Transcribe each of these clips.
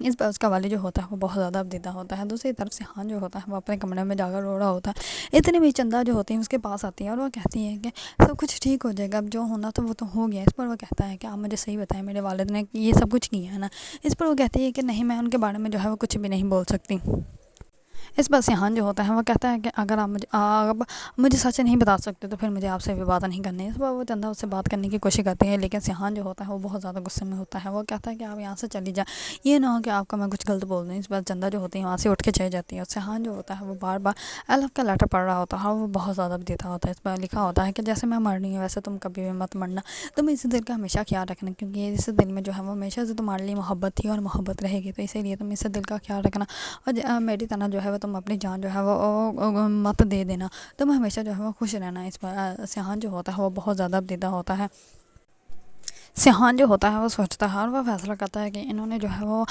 اس پر اس کا والد جو ہوتا ہے وہ بہت زیادہ اب دیتا ہوتا ہے۔ دوسری طرف سیحان جو ہوتا ہے وہ اپنے کمرے میں جا کر رو رہا ہوتا ہے۔ اتنی بھی چندہ جو ہوتی ہیں اس کے پاس آتی ہے اور وہ کہتی ہے کہ سب کچھ ٹھیک ہو جائے گا، اب جو ہونا تو وہ تو ہو گیا۔ اس پر وہ کہتا ہے کہ آپ مجھے صحیح بتائیں، میرے والد نے یہ سب کچھ کیا ہے نا؟ اس پر وہ کہتی ہے کہ نہیں، میں ان کے بارے میں جو ہے وہ کچھ بھی نہیں بول سکتی۔ اس پر سیحان جو ہوتا ہے وہ کہتا ہے کہ اگر آپ مجھے سچ نہیں بتا سکتے تو پھر مجھے آپ سے بھی بات نہیں کرنی ہے۔ اس پر وہ چندہ اس سے بات کرنے کی کوشش کرتی ہے، لیکن سیحان جو ہوتا ہے وہ بہت زیادہ غصے میں ہوتا ہے۔ وہ کہتا ہے کہ آپ یہاں سے چلی جائیں، یہ نہ ہو کہ آپ کو میں کچھ غلط بول دوں۔ اس پر چندہ جو ہوتی ہے وہاں سے اٹھ کے چلی جاتی ہے، اور سیحان جو ہوتا ہے وہ بار بار الف کا لیٹر پڑھ رہا ہوتا ہے اور وہ بہت زیادہ دیتا ہوتا ہے۔ اس پر لکھا ہوتا ہے کہ جیسے میں مر رہی ہوں ویسے تم کبھی بھی مت مرنا، تم اس دل کا ہمیشہ خیال رکھنا، کیونکہ اس دل میں جو ہے وہ ہمیشہ سے تمہارے لیے محبت تھی اور محبت رہے گی، تو اسی لیے تم اس دل کا خیال رکھنا، اور میری طرح جو ہے وہ تم اپنی جان جو ہے وہ مت دے دینا، تم ہمیشہ جو ہے وہ خوش رہنا۔ اس پر سیحان جو ہوتا ہے وہ بہت زیادہ دیتا ہوتا ہے۔ سیحان جو ہوتا ہے وہ سوچتا ہے اور وہ فیصلہ کرتا ہے کہ انہوں نے جو ہے وہ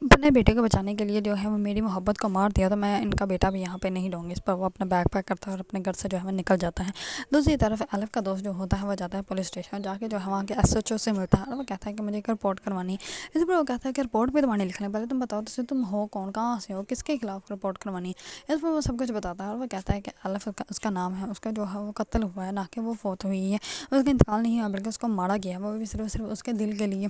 اپنے بیٹے کو بچانے کے لیے جو ہے وہ میری محبت کو مار دیا، تو میں ان کا بیٹا بھی یہاں پہ نہیں رہوں گی۔ اس پر وہ اپنا بیگ پیک کرتا ہے اور اپنے گھر سے جو ہے وہ نکل جاتا ہے۔ دوسری طرف الف کا دوست جو ہوتا ہے وہ جاتا ہے پولیس اسٹیشن، جا کے جو ہے وہاں کے ایس ایچ او سے ملتا ہے اور وہ کہتا ہے کہ مجھے ایک رپورٹ کروانی ہے۔ اس پر وہ کہتا ہے کہ رپورٹ بھی تمہاری لکھنا ہے، پہلے تم بتاؤ تو تم ہو کون، کہاں سے ہو، کس کے خلاف رپورٹ کروانی ہے۔ اس پر وہ سب کچھ بتاتا ہے اور وہ کہتا ہے کہ الف اس کا نام ہے، اس کا جو ہے وہ قتل ہوا ہے، نہ کہ وہ فوت ہوئی ہے، اس کا انتقال نہیں ہوا بلکہ اس کو مارا گیا ہے، وہ بھی صرف اس کے دل کے لیے۔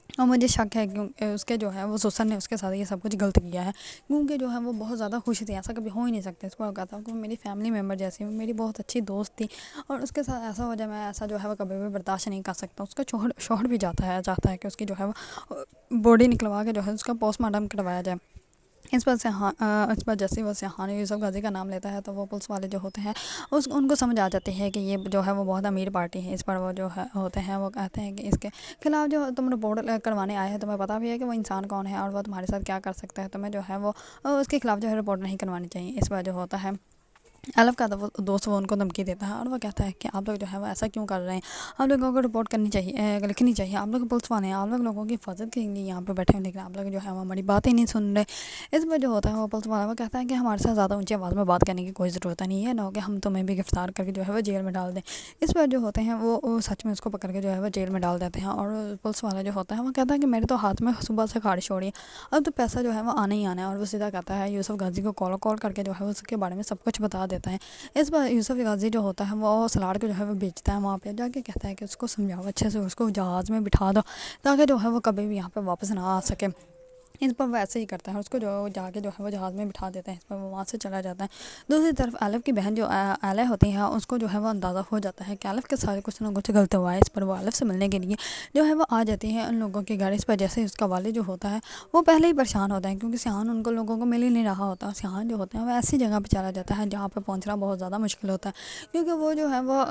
اور مجھے شک ہے کہ اس کے جو ہے وہ سسر نے اس کے ساتھ یہ سب کچھ غلط کیا ہے، کیونکہ جو ہے وہ بہت زیادہ خوش تھی، ایسا کبھی ہو ہی نہیں سکتا۔ اس پر وہ کہتا ہے کہ وہ میری فیملی ممبر جیسی، وہ میری بہت اچھی دوست تھی، اور اس کے ساتھ ایسا ہو جائے میں ایسا جو ہے وہ کبھی بھی برداشت نہیں کر سکتا۔ اس کا شوہر بھی چاہتا ہے کہ اس کی جو ہے وہ باڈی نکلوا کے جو ہے اس کا پوسٹ مارٹم کروایا جائے۔ اس پر جیسے وہ سیحان یوسف غازی کا نام لیتا ہے تو وہ پولیس والے جو ہوتے ہیں ان کو سمجھ آ جاتی ہے کہ یہ جو ہے وہ بہت امیر پارٹی ہے۔ اس پر وہ جو ہے ہوتے ہیں وہ کہتے ہیں کہ اس کے خلاف جو تم رپورٹ کروانے آئے ہیں، تمہیں پتہ بھی ہے کہ وہ انسان کون ہے اور وہ تمہارے ساتھ کیا کر سکتا ہے، تمہیں جو ہے وہ اس کے خلاف جو ہے رپورٹ نہیں کروانی چاہیے۔ اس پر جو ہوتا ہے الف کا دوست وہ ان کو دھمکی دیتا ہے اور وہ کہتا ہے کہ آپ لوگ جو ہے وہ ایسا کیوں کر رہے ہیں، آپ لوگوں کو رپورٹ کرنی چاہیے، لکھنی چاہیے، آپ لوگ پولیس والے ہیں، آپ لوگوں کی حفاظت کے لیے یہاں پہ بیٹھے ہیں، لیکن آپ لوگ جو ہے وہ ہماری بات ہی نہیں سن رہے۔ اس پر جو ہوتا ہے وہ پولیس والا وہ کہتا ہے کہ ہمارے ساتھ زیادہ اونچی آواز میں بات کرنے کی کوئی ضرورت نہیں ہے، نہ ہو کہ ہم تمہیں بھی گرفتار کر کے جو ہے وہ جیل میں ڈال دیں۔ اس پر جو ہوتے ہیں وہ سچ میں اس کو پکڑ کے جو ہے وہ جیل میں ڈال دیتے ہیں، اور پولیس والا جو ہوتا ہے وہ کہتا ہے کہ میرے تو ہاتھ میں صبح سے خارش ہو رہی ہے، اب تو پیسہ جو ہے وہ آنا ہی آنا ہے، اور وہ سیدھا کہتا ہے یوسف غازی کو کال کر کے جو ہے اس کے بارے میں سب کچھ بتا دیتا ہے۔ اس پر یوسف غازی جو ہوتا ہے وہ سلاڑ کو جو ہے وہ بیچتا ہے، وہاں پہ جا کے کہتا ہے کہ اس کو سمجھاؤ اچھے سے، اس کو جہاز میں بٹھا دو تاکہ جو ہے وہ کبھی بھی یہاں پہ واپس نہ آ سکے۔ اس پر وہ ایسے ہی کرتا ہے، اس کو جو جا کے جو ہے وہ جہاز میں بٹھا دیتے ہیں، اس پر وہ وہاں سے چلا جاتا ہے۔ دوسری طرف الف کی بہن جو آلیہ ہوتی ہے اس کو جو ہے وہ اندازہ ہو جاتا ہے کہ الف کے سارے کچھ نہ کچھ غلط ہوا ہے۔ اس پر وہ الف سے ملنے کے لیے جو ہے وہ آ جاتی ہے ان لوگوں کے گھر۔ اس پر جیسے اس کا والد جو ہوتا ہے وہ پہلے ہی پریشان ہوتا ہے، کیونکہ سیحان ان کو لوگوں کو مل ہی نہیں رہا ہوتا۔ سیحان جو ہوتا ہے وہ ایسی جگہ پہ چلا جاتا ہے جہاں پہ پہنچنا بہت زیادہ مشکل ہوتا ہے، کیونکہ وہ جو ہے وہ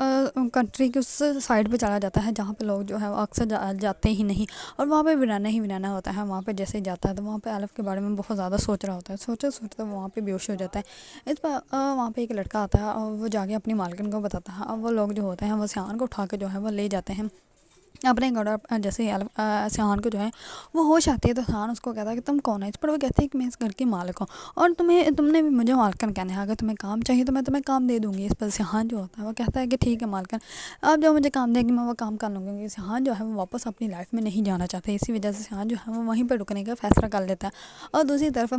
کنٹری کے اس سائڈ پہ چلا جاتا ہے جہاں پہ لوگ جو ہے وہ اکثر جاتے ہی نہیں، اور وہاں پہ ویرانا ہوتا ہے۔ وہاں پہ جیسے ہی جاتا ہے تو وہاں پہ الف کے بارے میں بہت زیادہ سوچ رہا ہوتا ہے، سوچتے وہاں پہ بیہوش ہو جاتا ہے۔ اس پر وہاں پہ ایک لڑکا آتا ہے اور وہ جا کے اپنی مالکن کو بتاتا ہے، اور وہ لوگ جو ہوتے ہیں وہ سیحان کو اٹھا کے جو ہے وہ لے جاتے ہیں اپنے گھر۔ جیسے سیحان کو جو ہے وہ ہوش آتی ہے تو سیحان اس کو کہتا ہے کہ تم کون ہے۔ اس پر وہ کہتے ہیں کہ میں اس گھر کی مالک ہوں، اور تم نے بھی مجھے مالکن کہنا ہے، اگر تمہیں کام چاہیے تو میں تمہیں کام دے دوں گی۔ اس پر سیحان جو ہوتا ہے وہ کہتا ہے کہ ٹھیک ہے مالکن، آپ جو مجھے کام دیں گی میں وہ کام کر لوں گی۔ سیحان جو ہے وہ واپس اپنی لائف میں نہیں جانا چاہتا، اسی وجہ سے سیحان جو ہے وہ وہیں پہ رکنے کا فیصلہ کر لیتا ہے۔ اور دوسری طرف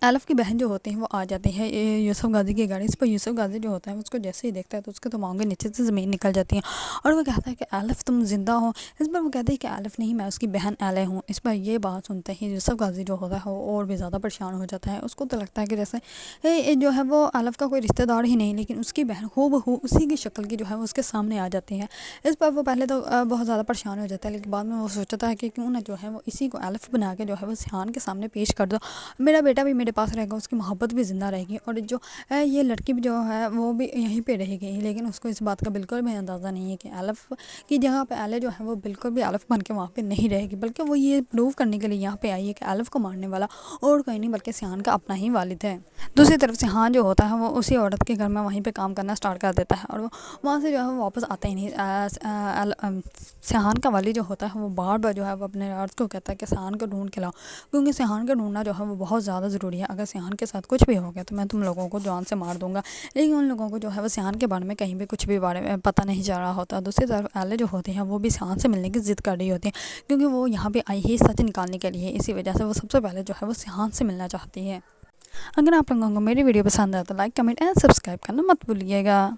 الف کی بہن جو ہوتی ہے وہ آ جاتی ہے یوسف غازی کی گاڑی۔ اس پر یوسف غازی جو ہوتا ہے اس کو جیسے ہی دیکھتا ہے تو اس کے دماغ کے نیچے سے زمین نکل جاتی ہے، اور وہ کہتا ہے کہ الف تم زندہ ہو۔ اس پر وہ کہتی ہے کہ الف نہیں، میں اس کی بہن آلیہ ہوں۔ اس پر یہ بات سنتے ہی یوسف غازی جو ہوتا ہے وہ اور بھی زیادہ پریشان ہو جاتا ہے، اس کو تو لگتا ہے کہ جیسے جو ہے وہ الف کا کوئی رشتہ دار ہی نہیں، لیکن اس کی بہن ہو بہو اسی کی شکل کی جو ہے وہ اس کے سامنے آ جاتی ہے۔ اس پر وہ پہلے تو بہت زیادہ پریشان ہو جاتا ہے، لیکن بعد میں وہ سوچتا ہے کہ کیوں نہ جو ہے وہ اسی کو الف بنا کے جو ہے وہ سیحان کے سامنے پیش کر دو، میرا بیٹا بھی میرے پاس رہے گا، اس کی محبت بھی زندہ رہے گی، اور جو یہ لڑکی بھی جو ہے وہ بھی یہیں پہ رہے گی۔ لیکن اس کو اس بات کا بالکل بھی اندازہ نہیں ہے کہ الف کی جگہ پہ آلیہ جو ہے وہ بالکل بھی الف بن کے وہاں پہ نہیں رہے گی، بلکہ وہ یہ پروو کرنے کے لیے یہاں پہ آئی ہے کہ الف کو مارنے والا اور کوئی نہیں بلکہ سیحان کا اپنا ہی والد ہے۔ دوسری طرف سیحان جو ہوتا ہے وہ اسی عورت کے گھر میں وہیں پہ کام کرنا سٹارٹ کر دیتا ہے، اور وہ وہاں سے جو ہے وہ واپس آتا ہی نہیں۔ سیحان کا والد جو ہوتا ہے وہ بار بار جو ہے وہ اپنے عورت کو کہتا ہے کہ سیحان کو ڈھونڈ کے لاؤ، کیونکہ سیحان کو ڈھونڈنا جو ہے وہ بہت زیادہ ضروری ضروری ہے، اگر سیحان کے ساتھ کچھ بھی ہو گیا تو میں تم لوگوں کو جان سے مار دوں گا۔ لیکن ان لوگوں کو جو ہے وہ سیحان کے بارے میں کہیں بھی کچھ بھی بارے میں پتہ نہیں چل رہا ہوتا۔ دوسری طرف ایلے جو ہوتی ہیں وہ بھی سیحان سے ملنے کی ضد کر رہی ہوتی ہیں، کیونکہ وہ یہاں پہ آئی ہی سچ نکالنے کے لیے، اسی وجہ سے وہ سب سے پہلے جو ہے وہ سیحان سے ملنا چاہتی ہے۔ اگر آپ لوگوں کو میری ویڈیو پسند ہے تو لائک، کمنٹ اینڈ سبسکرائب کرنا مت بھولیے گا۔